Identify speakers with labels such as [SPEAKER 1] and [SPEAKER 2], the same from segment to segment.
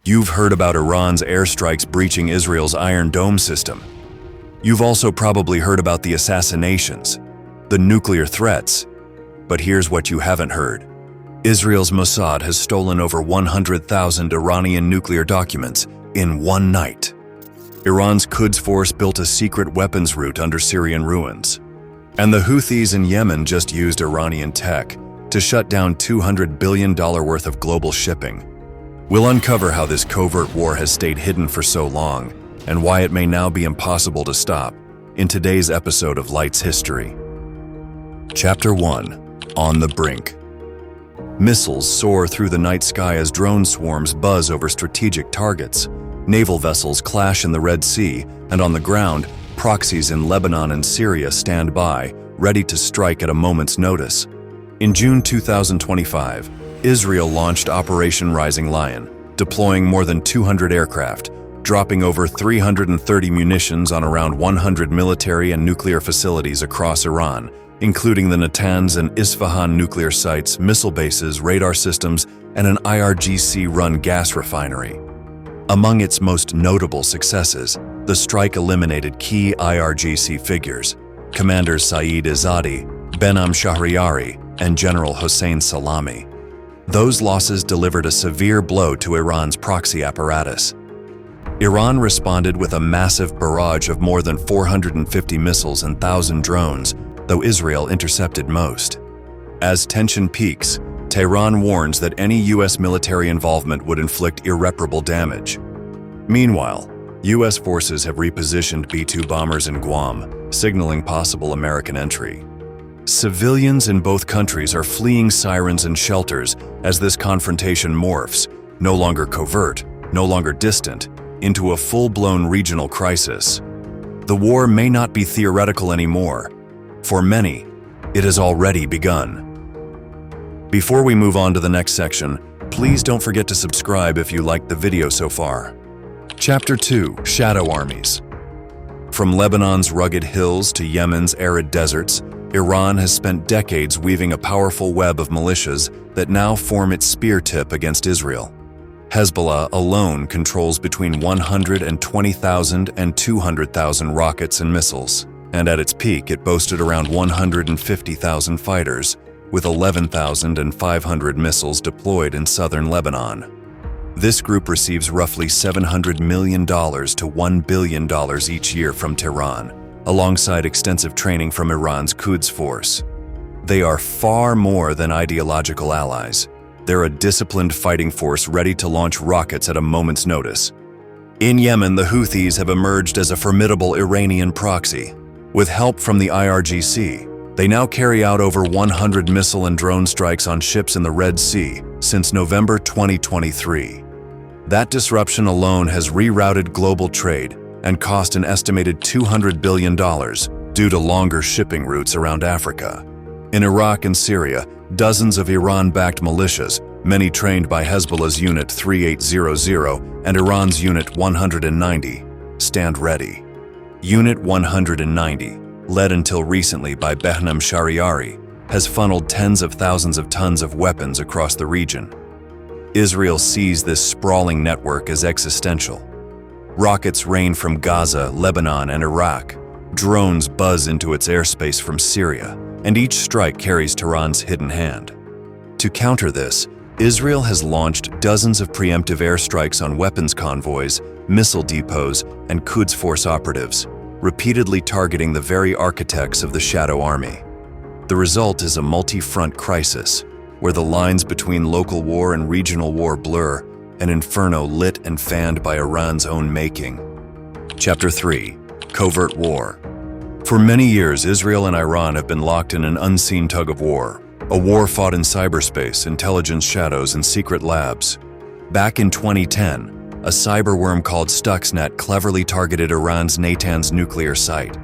[SPEAKER 1] You've heard about Iran's airstrikes breaching Israel's Iron Dome system. You've also probably heard about the assassinations, the nuclear threats. But here's what you haven't heard. Israel's Mossad has stolen over 100,000 Iranian nuclear documents in one night. Iran's Quds Force built a secret weapons route under Syrian ruins. And the Houthis in Yemen just used Iranian tech to shut down $200 billion worth of global shipping. We'll uncover how this covert war has stayed hidden for so long and why it may now be impossible to stop in today's episode of Light's History. Chapter 1. On the Brink. Missiles soar through the night sky as drone swarms buzz over strategic targets. Naval vessels clash in the Red Sea, and on the ground, proxies in Lebanon and Syria stand by, ready to strike at a moment's notice. In June 2025, Israel launched Operation Rising Lion, deploying more than 200 aircraft, dropping over 330 munitions on around 100 military and nuclear facilities across Iran, including the Natanz and Isfahan nuclear sites, missile bases, radar systems, and an IRGC-run gas refinery. Among its most notable successes, the strike eliminated key IRGC figures, Commanders Saeed Izzadi, Behnam Shahriari, and General Hossein Salami. Those losses delivered a severe blow to Iran's proxy apparatus. Iran responded with a massive barrage of more than 450 missiles and 1,000 drones, though Israel intercepted most. As tension peaks, Tehran warns that any U.S. military involvement would inflict irreparable damage. Meanwhile, U.S. forces have repositioned B-2 bombers in Guam, signaling possible American entry. Civilians in both countries are fleeing sirens and shelters as this confrontation morphs, no longer covert, no longer distant, into a full-blown regional crisis. The war may not be theoretical anymore. For many, it has already begun. Before we move on to the next section, please don't forget to subscribe if you liked the video so far. Chapter 2. Shadow Armies. From Lebanon's rugged hills to Yemen's arid deserts, Iran has spent decades weaving a powerful web of militias that now form its spear tip against Israel. Hezbollah alone controls between 120,000 and 200,000 rockets and missiles, and at its peak it boasted around 150,000 fighters, with 11,500 missiles deployed in southern Lebanon. This group receives roughly $700 million to $1 billion each year from Tehran, alongside extensive training from Iran's Quds Force. They are far more than ideological allies. They're a disciplined fighting force ready to launch rockets at a moment's notice. In Yemen, the Houthis have emerged as a formidable Iranian proxy. With help from the IRGC, they now carry out over 100 missile and drone strikes on ships in the Red Sea since November 2023. That disruption alone has rerouted global trade and cost an estimated $200 billion due to longer shipping routes around Africa. In Iraq and Syria, dozens of Iran-backed militias, many trained by Hezbollah's Unit 3800 and Iran's Unit 190, stand ready. Unit 190, led until recently by Behnam Shahriari, has funneled tens of thousands of tons of weapons across the region. Israel sees this sprawling network as existential. Rockets rain from Gaza, Lebanon, and Iraq. Drones buzz into its airspace from Syria, and each strike carries Tehran's hidden hand. To counter this, Israel has launched dozens of preemptive airstrikes on weapons convoys, missile depots, and Quds Force operatives, repeatedly targeting the very architects of the Shadow Army. The result is a multi-front crisis, where the lines between local war and regional war blur, an inferno lit and fanned by Iran's own making. Chapter 3. Covert War. For many years, Israel and Iran have been locked in an unseen tug-of-war, a war fought in cyberspace, intelligence shadows, and secret labs. Back in 2010, a cyberworm called Stuxnet cleverly targeted Iran's Natanz nuclear site.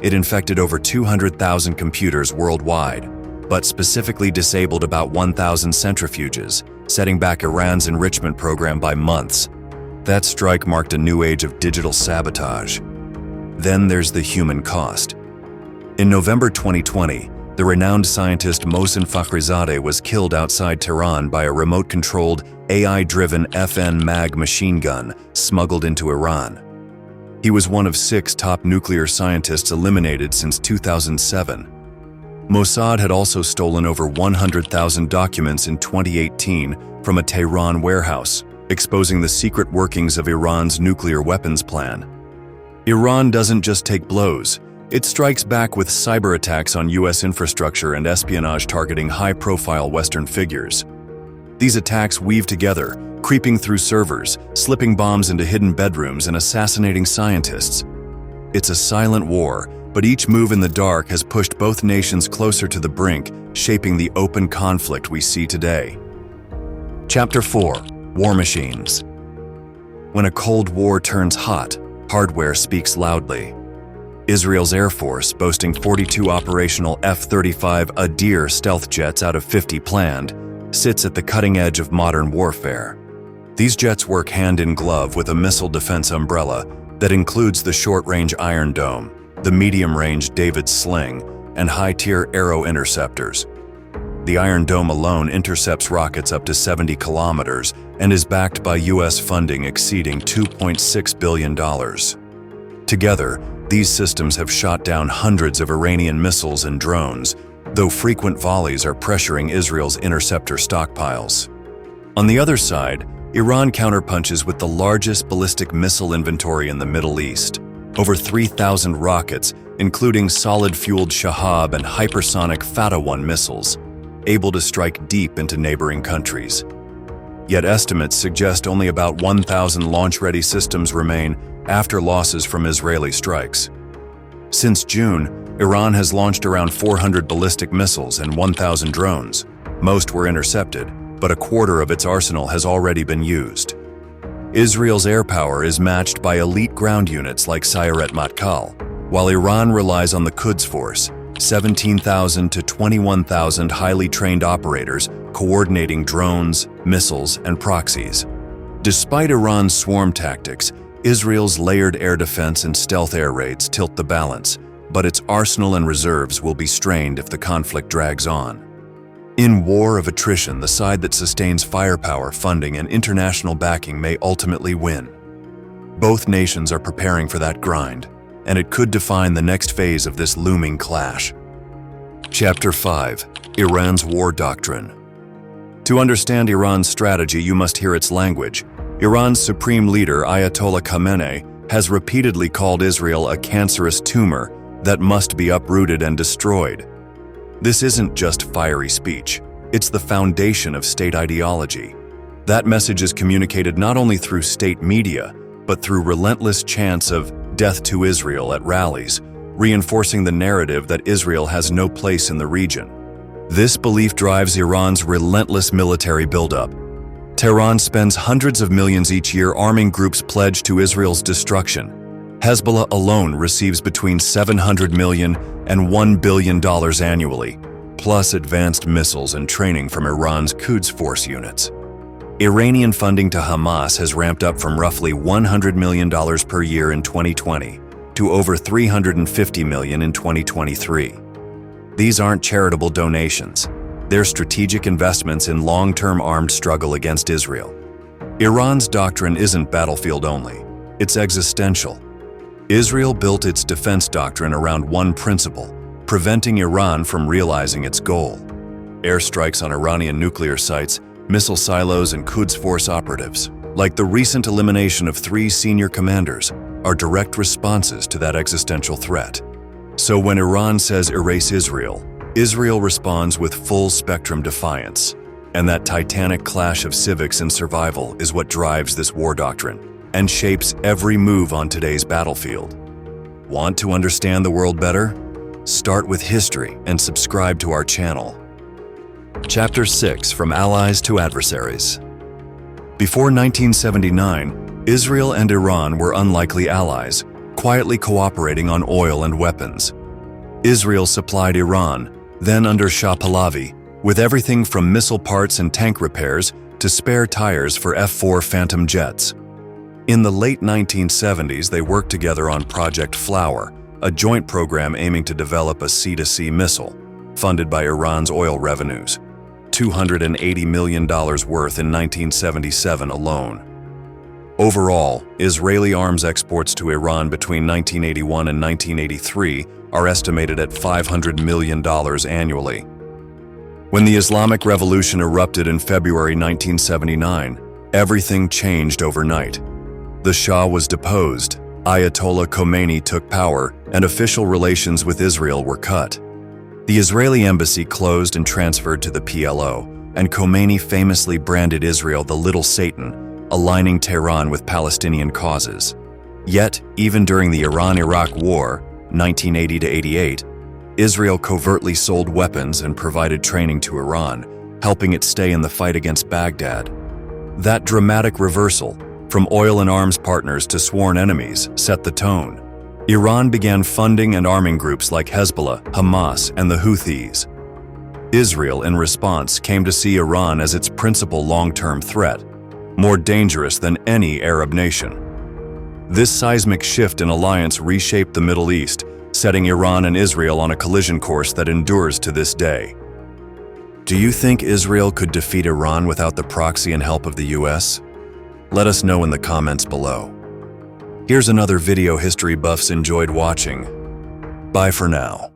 [SPEAKER 1] It infected over 200,000 computers worldwide, but specifically disabled about 1,000 centrifuges, setting back Iran's enrichment program by months. That strike marked a new age of digital sabotage. Then there's the human cost. In November 2020, The renowned scientist Mohsen Fakhrizadeh was killed outside Tehran by a remote-controlled, AI-driven FN MAG machine gun smuggled into Iran. He was one of 6 top nuclear scientists eliminated since 2007. Mossad had also stolen over 100,000 documents in 2018 from a Tehran warehouse, exposing the secret workings of Iran's nuclear weapons plan. Iran doesn't just take blows, it strikes back with cyber attacks on U.S. infrastructure and espionage targeting high-profile Western figures. These attacks weave together, creeping through servers, slipping bombs into hidden bedrooms, and assassinating scientists. It's a silent war, but each move in the dark has pushed both nations closer to the brink, shaping the open conflict we see today. Chapter 4: War Machines. When a Cold War turns hot, hardware speaks loudly. Israel's Air Force, boasting 42 operational F-35 Adir stealth jets out of 50 planned, sits at the cutting edge of modern warfare. These jets work hand in glove with a missile defense umbrella that includes the short-range Iron Dome, the medium-range David Sling, and high-tier Arrow interceptors. The Iron Dome alone intercepts rockets up to 70 kilometers and is backed by U.S. funding exceeding $2.6 billion. Together, these systems have shot down hundreds of Iranian missiles and drones, though frequent volleys are pressuring Israel's interceptor stockpiles. On the other side, Iran counterpunches with the largest ballistic missile inventory in the Middle East, over 3,000 rockets, including solid-fueled Shahab and hypersonic Fatah-1 missiles, able to strike deep into neighboring countries. Yet estimates suggest only about 1,000 launch-ready systems remain after losses from Israeli strikes. Since June, Iran has launched around 400 ballistic missiles and 1,000 drones. Most were intercepted, but a quarter of its arsenal has already been used. Israel's air power is matched by elite ground units like Sayeret Matkal, while Iran relies on the Quds Force, 17,000 to 21,000 highly trained operators coordinating drones, missiles, and proxies. Despite Iran's swarm tactics, Israel's layered air defense and stealth air raids tilt the balance, but its arsenal and reserves will be strained if the conflict drags on. In war of attrition, the side that sustains firepower, funding, and international backing may ultimately win. Both nations are preparing for that grind, and it could define the next phase of this looming clash. Chapter 5: Iran's War Doctrine. To understand Iran's strategy, you must hear its language. Iran's supreme leader, Ayatollah Khamenei, has repeatedly called Israel a cancerous tumor that must be uprooted and destroyed. This isn't just fiery speech, it's the foundation of state ideology. That message is communicated not only through state media, but through relentless chants of "Death to Israel" at rallies, reinforcing the narrative that Israel has no place in the region. This belief drives Iran's relentless military buildup. Tehran spends hundreds of millions each year arming groups pledged to Israel's destruction. Hezbollah alone receives between $700 million and $1 billion annually, plus advanced missiles and training from Iran's Quds Force units. Iranian funding to Hamas has ramped up from roughly $100 million per year in 2020 to over $350 million in 2023. These aren't charitable donations. They're strategic investments in long-term armed struggle against Israel. Iran's doctrine isn't battlefield only, it's existential. Israel built its defense doctrine around one principle: preventing Iran from realizing its goal. Airstrikes on Iranian nuclear sites, missile silos, and Quds Force operatives, like the recent elimination of 3 senior commanders, are direct responses to that existential threat. So when Iran says erase Israel, Israel responds with full-spectrum defiance. And that titanic clash of civics and survival is what drives this war doctrine and shapes every move on today's battlefield. Want to understand the world better? Start with history and subscribe to our channel. Chapter 6: From Allies to Adversaries. Before 1979, Israel and Iran were unlikely allies, quietly cooperating on oil and weapons. Israel supplied Iran, then under Shah Pahlavi, with everything from missile parts and tank repairs to spare tires for F-4 Phantom jets. In the late 1970s, they worked together on Project Flower, a joint program aiming to develop a sea-to-sea missile. funded by Iran's oil revenues, $280 million worth in 1977 alone. Overall, Israeli arms exports to Iran between 1981 and 1983 are estimated at $500 million annually. When the Islamic Revolution erupted in February 1979, everything changed overnight. The Shah was deposed, Ayatollah Khomeini took power, and official relations with Israel were cut. The Israeli embassy closed and transferred to the PLO, and Khomeini famously branded Israel the Little Satan, aligning Tehran with Palestinian causes. Yet, even during the Iran-Iraq War, 1980-88, Israel covertly sold weapons and provided training to Iran, helping it stay in the fight against Baghdad. That dramatic reversal, from oil and arms partners to sworn enemies, set the tone. Iran began funding and arming groups like Hezbollah, Hamas, and the Houthis. Israel, in response, came to see Iran as its principal long-term threat, more dangerous than any Arab nation. This seismic shift in alliance reshaped the Middle East, setting Iran and Israel on a collision course that endures to this day. Do you think Israel could defeat Iran without the proxy and help of the US? Let us know in the comments below. Here's another video history buffs enjoyed watching. Bye for now.